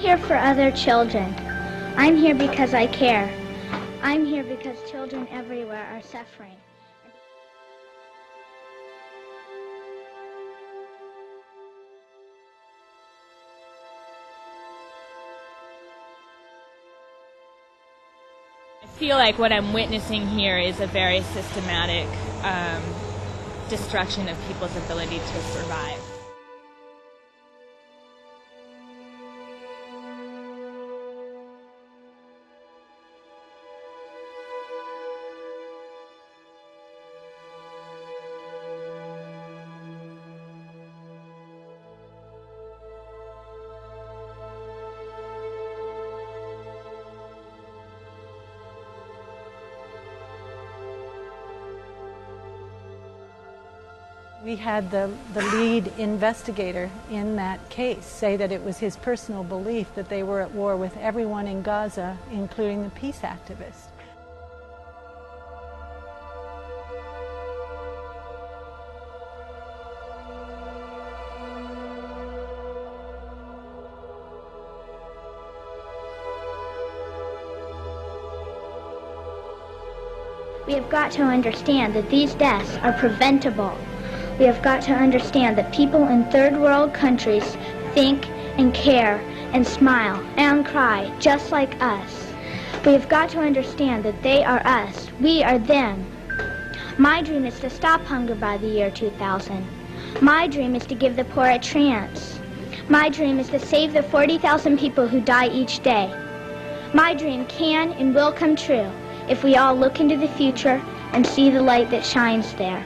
here for other children. I'm here because I care. I'm here because children everywhere are suffering. I feel like what I'm witnessing here is a very systematic destruction of people's ability to survive. We had the lead investigator in that case say that it was his personal belief that they were at war with everyone in Gaza, including the peace activists. We have got to understand that these deaths are preventable. We have got to understand that people in third world countries think and care and smile and cry just like us. We have got to understand that they are us. We are them. My dream is to stop hunger by the year 2000. My dream is to give the poor a chance. My dream is to save the 40,000 people who die each day. My dream can and will come true if we all look into the future and see the light that shines there.